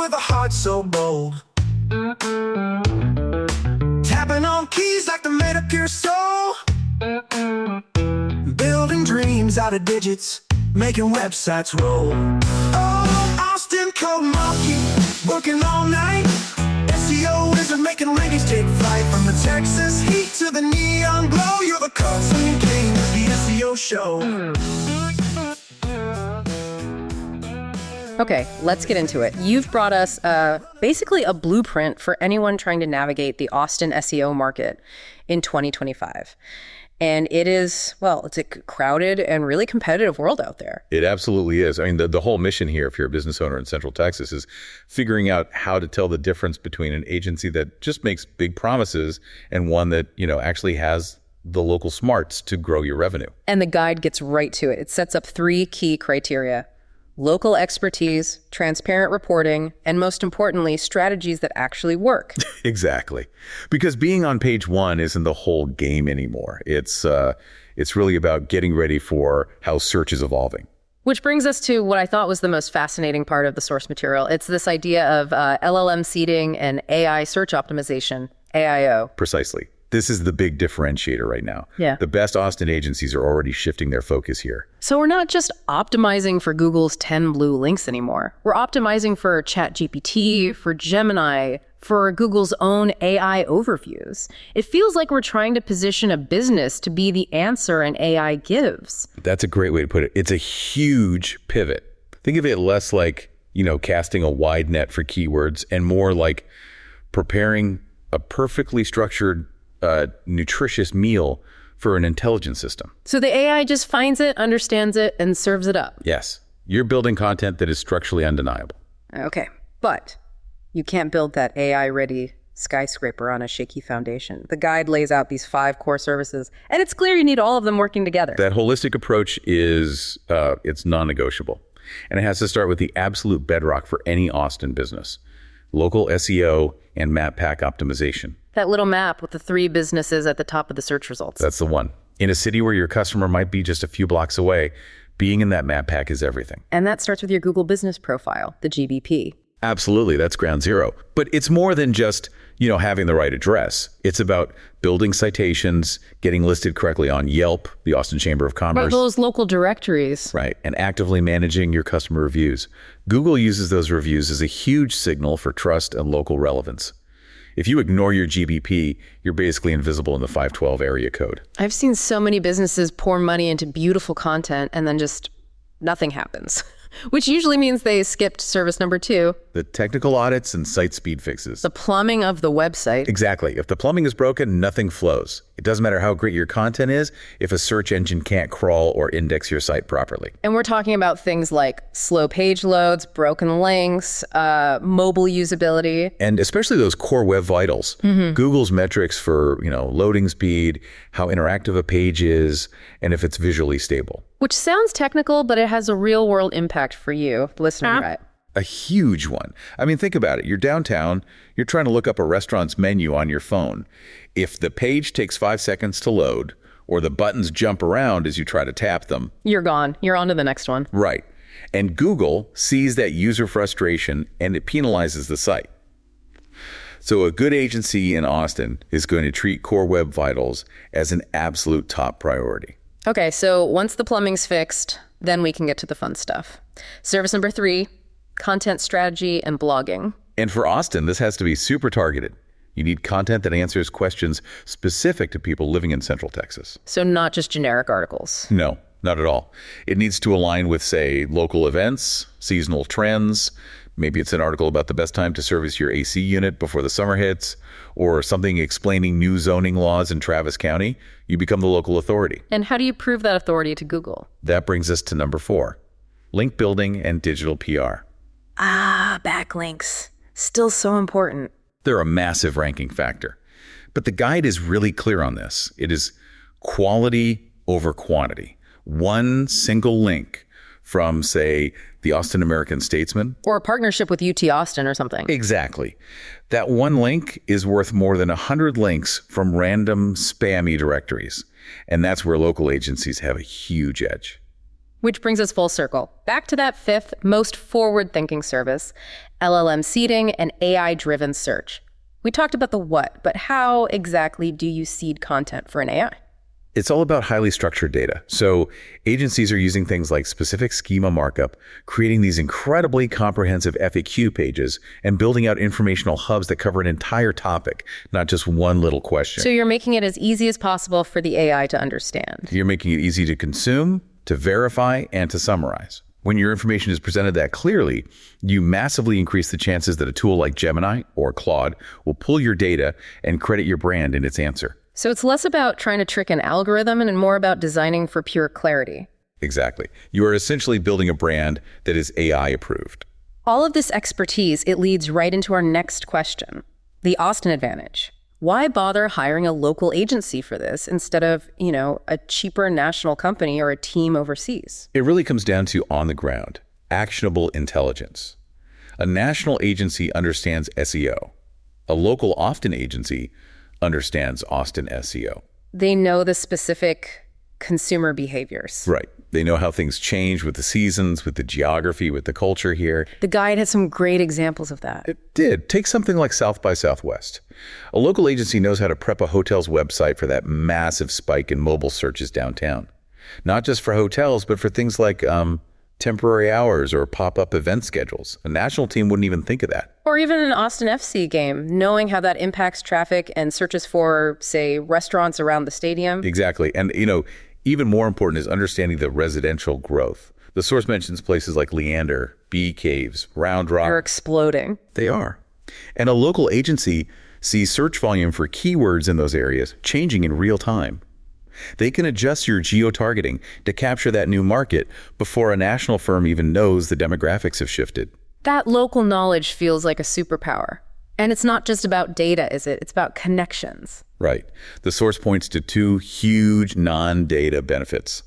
with a heart so bold. Tapping on keys like the mediocre soul. Building dreams out of digits, making websites roll. Oh, Austin code monkey, working all night. SEO wizard making ladies take flight. From the Texas heat to the neon glow, you're the code-swinging king of the SEO show. Okay, let's get into it. You've brought us basically a blueprint for anyone trying to navigate the Austin SEO market in 2025. And it is, well, it's a crowded and really competitive world out there. It absolutely is. I mean, the whole mission here, if you're a business owner in Central Texas, is figuring out how to tell the difference between an agency that just makes big promises and one that, actually has the local smarts to grow your revenue. And the guide gets right to it. It sets up 3 key criteria: local expertise, transparent reporting, and most importantly, strategies that actually work. Exactly. Because being on page 1 isn't the whole game anymore. It's really about getting ready for how search is evolving. Which brings us to what I thought was the most fascinating part of the source material. It's this idea of LLM seeding and AI search optimization, AIO. Precisely. This is the big differentiator right now. Yeah. The best Austin agencies are already shifting their focus here. So we're not just optimizing for Google's 10 blue links anymore. We're optimizing for ChatGPT, for Gemini, for Google's own AI overviews. It feels like we're trying to position a business to be the answer an AI gives. That's a great way to put it. It's a huge pivot. Think of it less like, casting a wide net for keywords and more like preparing a perfectly structured nutritious meal for an intelligent system. So the AI just finds it, understands it, and serves it up. Yes. You're building content that is structurally undeniable. Okay, but you can't build that AI-ready skyscraper on a shaky foundation. The guide lays out these 5 core services, and it's clear you need all of them working together. That holistic approach is, it's non-negotiable. And it has to start with the absolute bedrock for any Austin business: local SEO and map pack optimization. That little map with the 3 businesses at the top of the search results. That's the one. In a city where your customer might be just a few blocks away, being in that map pack is everything. And that starts with your Google Business Profile, the GBP. Absolutely. That's ground zero. But it's more than just, having the right address. It's about building citations, getting listed correctly on Yelp, the Austin Chamber of Commerce. Right, those local directories. Right. And actively managing your customer reviews. Google uses those reviews as a huge signal for trust and local relevance. If you ignore your GBP, you're basically invisible in the 512 area code. I've seen so many businesses pour money into beautiful content and then just nothing happens, which usually means they skipped service number 2. The technical audits and site speed fixes. The plumbing of the website. Exactly. If the plumbing is broken, nothing flows. It doesn't matter how great your content is if a search engine can't crawl or index your site properly. And we're talking about things like slow page loads, broken links, mobile usability. And especially those core web vitals. Google's metrics for, loading speed, how interactive a page is, and if it's visually stable. Which sounds technical, but it has a real world impact for you, the listener, right? A huge one. I mean, think about it. You're downtown, you're trying to look up a restaurant's menu on your phone. If the page takes 5 seconds to load, or the buttons jump around as you try to tap them, you're gone. You're on to the next one. Right. And Google sees that user frustration and it penalizes the site. So a good agency in Austin is going to treat core web vitals as an absolute top priority. Okay, so once the plumbing's fixed, then we can get to the fun stuff. Service number 3, content strategy and blogging. And for Austin, this has to be super targeted. You need content that answers questions specific to people living in Central Texas. So not just generic articles. No, not at all. It needs to align with, say, local events, seasonal trends. Maybe it's an article about the best time to service your AC unit before the summer hits, or something explaining new zoning laws in Travis County. You become the local authority. And how do you prove that authority to Google? That brings us to number 4, link building and digital PR. Backlinks. Still so important. They're a massive ranking factor. But the guide is really clear on this. It is quality over quantity. One single link from, say, the Austin American-Statesman. Or a partnership with UT Austin or something. Exactly. That one link is worth more than 100 links from random spammy directories. And that's where local agencies have a huge edge. Which brings us full circle. Back to that fifth most forward-thinking service, LLM seeding and AI-driven search. We talked about the what, but how exactly do you seed content for an AI? It's all about highly structured data. So agencies are using things like specific schema markup, creating these incredibly comprehensive FAQ pages, and building out informational hubs that cover an entire topic, not just one little question. So you're making it as easy as possible for the AI to understand. You're making it easy to consume, to verify, and to summarize. When your information is presented that clearly, you massively increase the chances that a tool like Gemini or Claude will pull your data and credit your brand in its answer. So it's less about trying to trick an algorithm and more about designing for pure clarity. Exactly. You are essentially building a brand that is AI approved. All of this expertise, it leads right into our next question, the Austin advantage. Why bother hiring a local agency for this instead of, a cheaper national company or a team overseas? It really comes down to on the ground, actionable intelligence. A national agency understands SEO. A local Austin agency understands Austin SEO. They know the specific consumer behaviors. Right. They know how things change with the seasons, with the geography, with the culture here. The guide had some great examples of that. It did. Take something like South by Southwest. A local agency knows how to prep a hotel's website for that massive spike in mobile searches downtown. Not just for hotels, but for things like temporary hours or pop-up event schedules. A national team wouldn't even think of that. Or even an Austin FC game, knowing how that impacts traffic and searches for, say, restaurants around the stadium. Exactly. And, even more important is understanding the residential growth. The source mentions places like Leander, Bee Caves, Round Rock. They're exploding. They are. And a local agency sees search volume for keywords in those areas changing in real time. They can adjust your geo-targeting to capture that new market before a national firm even knows the demographics have shifted. That local knowledge feels like a superpower. And it's not just about data, is it? It's about connections. Right. The source points to two huge non-data benefits.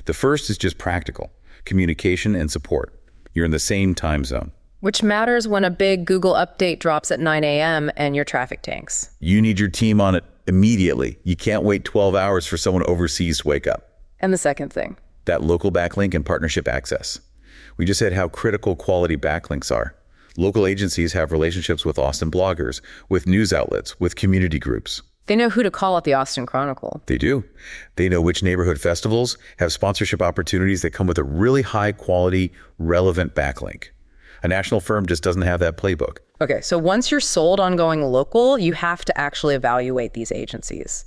The first is just practical, communication and support. You're in the same time zone. Which matters when a big Google update drops at 9 a.m. and your traffic tanks. You need your team on it immediately. You can't wait 12 hours for someone overseas to wake up. And the second thing? That local backlink and partnership access. We just said how critical quality backlinks are. Local agencies have relationships with Austin bloggers, with news outlets, with community groups. They know who to call at the Austin Chronicle. They do. They know which neighborhood festivals have sponsorship opportunities that come with a really high quality, relevant backlink. A national firm just doesn't have that playbook. Okay, so once you're sold on going local, you have to actually evaluate these agencies.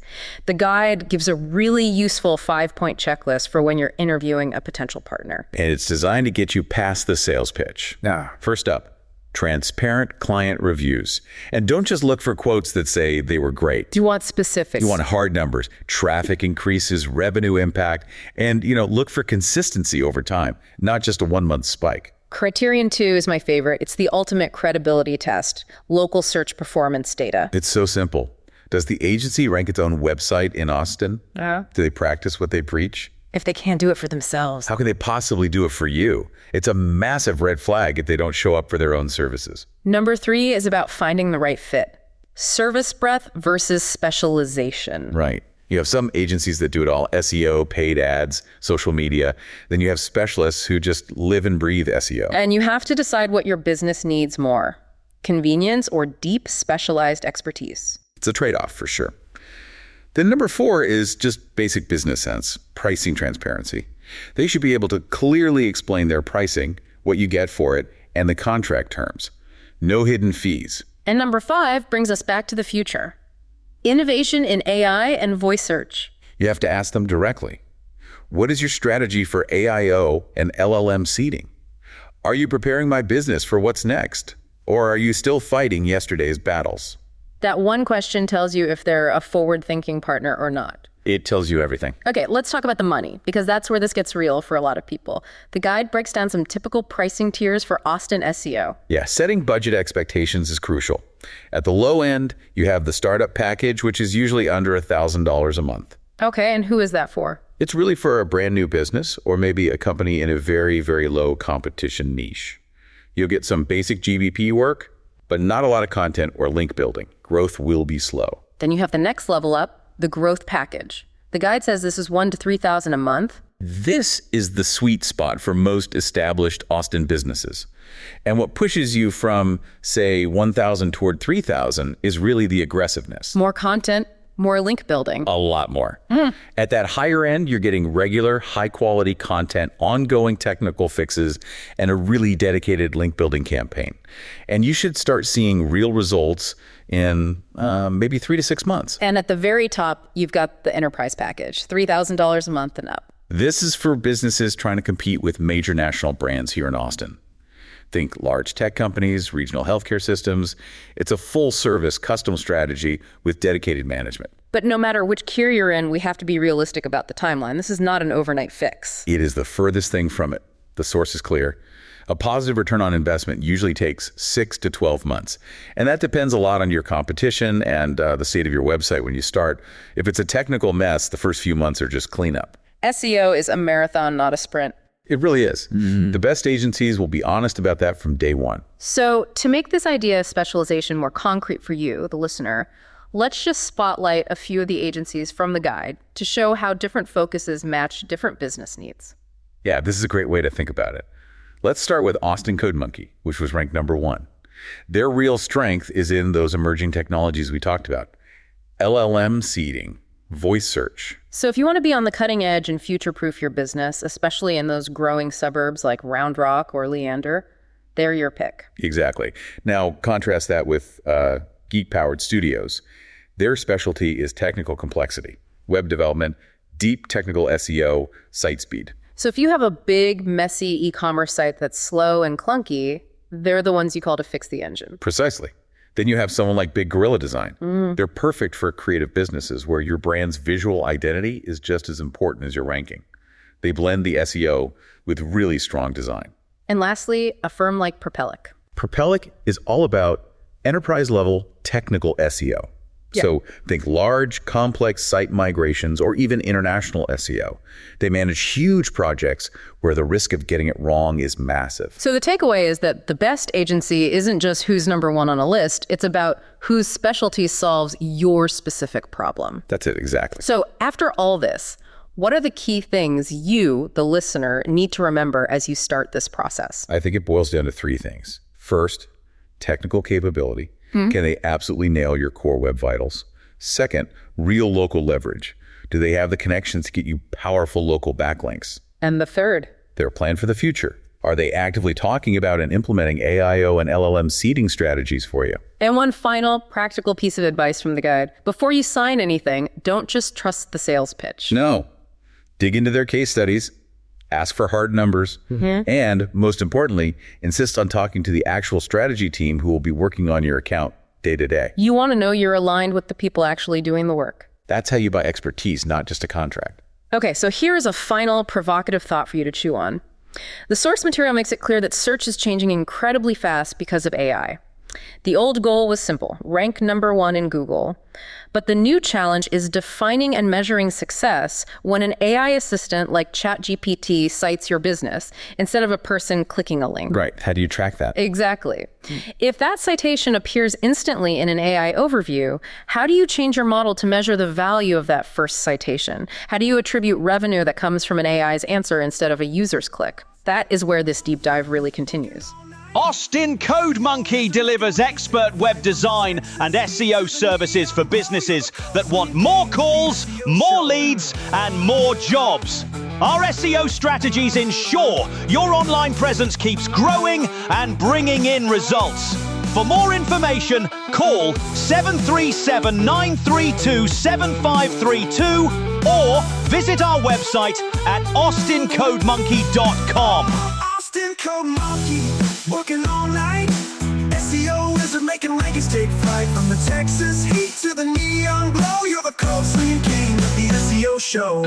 The guide gives a really useful 5-point checklist for when you're interviewing a potential partner. And it's designed to get you past the sales pitch. Now, first up, transparent client reviews. And don't just look for quotes that say they were great. Do you want specifics? You want hard numbers, traffic increases, revenue impact, and, look for consistency over time, not just a 1-month spike. Criterion 2 is my favorite. It's the ultimate credibility test, local search performance data. It's so simple. Does the agency rank its own website in Austin? Do they practice what they preach? If they can't do it for themselves. How can they possibly do it for you? It's a massive red flag if they don't show up for their own services. Number 3 is about finding the right fit. Service breadth versus specialization. Right. You have some agencies that do it all, SEO, paid ads, social media. Then you have specialists who just live and breathe SEO. And you have to decide what your business needs more, convenience or deep specialized expertise. It's a trade-off for sure. Then number 4 is just basic business sense, pricing transparency. They should be able to clearly explain their pricing, what you get for it, and the contract terms. No hidden fees. And number 5 brings us back to the future. Innovation in AI and voice search. You have to ask them directly. What is your strategy for AIO and LLM seeding? Are you preparing my business for what's next? Or are you still fighting yesterday's battles? That one question tells you if they're a forward-thinking partner or not. It tells you everything. Okay, let's talk about the money, because that's where this gets real for a lot of people. The guide breaks down some typical pricing tiers for Austin SEO. Yeah, setting budget expectations is crucial. At the low end, you have the startup package, which is usually under $1,000 a month. Okay, and who is that for? It's really for a brand new business or maybe a company in a very, very low competition niche. You'll get some basic GBP work, but not a lot of content or link building. Growth will be slow. Then you have the next level up, the growth package. The guide says this is $1,000 to $3,000 a month, This is the sweet spot for most established Austin businesses. And what pushes you from, say, 1,000 toward 3,000 is really the aggressiveness. More content, more link building. A lot more. At that higher end, you're getting regular, high-quality content, ongoing technical fixes, and a really dedicated link building campaign. And you should start seeing real results in maybe 3 to 6 months. And at the very top, you've got the enterprise package, $3,000 a month and up. This is for businesses trying to compete with major national brands here in Austin. Think large tech companies, regional healthcare systems. It's a full-service custom strategy with dedicated management. But no matter which tier you're in, we have to be realistic about the timeline. This is not an overnight fix. It is the furthest thing from it. The source is clear. A positive return on investment usually takes 6 to 12 months. And that depends a lot on your competition and the state of your website when you start. If it's a technical mess, the first few months are just cleanup. SEO is a marathon, not a sprint. It really is. The best agencies will be honest about that from day one. So to make this idea of specialization more concrete for you, the listener, let's just spotlight a few of the agencies from the guide to show how different focuses match different business needs. Yeah, this is a great way to think about it. Let's start with Austin CodeMonkey, which was ranked #1. Their real strength is in those emerging technologies we talked about. LLM seeding, voice search. So if you want to be on the cutting edge and future-proof your business, especially in those growing suburbs like Round Rock or Leander, they're your pick. Exactly. Now, contrast that with geek-powered studios. Their specialty is technical complexity, web development, deep technical SEO, site speed. So if you have a big, messy e-commerce site that's slow and clunky, they're the ones you call to fix the engine. Precisely. Then you have someone like Big Gorilla Design. They're perfect for creative businesses where your brand's visual identity is just as important as your ranking. They blend the SEO with really strong design. And lastly, a firm like Propellic. Propellic is all about enterprise-level technical SEO. Yeah. So think large, complex site migrations or even international SEO. They manage huge projects where the risk of getting it wrong is massive. So the takeaway is that the best agency isn't just who's #1 on a list. It's about whose specialty solves your specific problem. That's it, exactly. So after all this, what are the key things you, the listener, need to remember as you start this process? I think it boils down to 3 things. First, technical capability. Can they absolutely nail your core web vitals? Second, real local leverage. Do they have the connections to get you powerful local backlinks? And the third? Their plan for the future. Are they actively talking about and implementing AIO and LLM seeding strategies for you? And one final practical piece of advice from the guide. Before you sign anything, don't just trust the sales pitch. No. Dig into their case studies. Ask for hard numbers, and most importantly, insist on talking to the actual strategy team who will be working on your account day to day. You want to know you're aligned with the people actually doing the work. That's how you buy expertise, not just a contract. Okay, so here's a final provocative thought for you to chew on. The source material makes it clear that search is changing incredibly fast because of AI. The old goal was simple, rank #1 in Google. But the new challenge is defining and measuring success when an AI assistant like ChatGPT cites your business instead of a person clicking a link. Right. How do you track that? Exactly. If that citation appears instantly in an AI overview, how do you change your model to measure the value of that first citation? How do you attribute revenue that comes from an AI's answer instead of a user's click? That is where this deep dive really continues. Austin CodeMonkey delivers expert web design and SEO services for businesses that want more calls, more leads, and more jobs. Our SEO strategies ensure your online presence keeps growing and bringing in results. For more information, call 737-932-7532 or visit our website at austincodemonkey.com. Austin CodeMonkey, working all night. SEO isn't making rankings take flight. From the Texas heat to the neon glow, you're the code swinging king of the SEO show.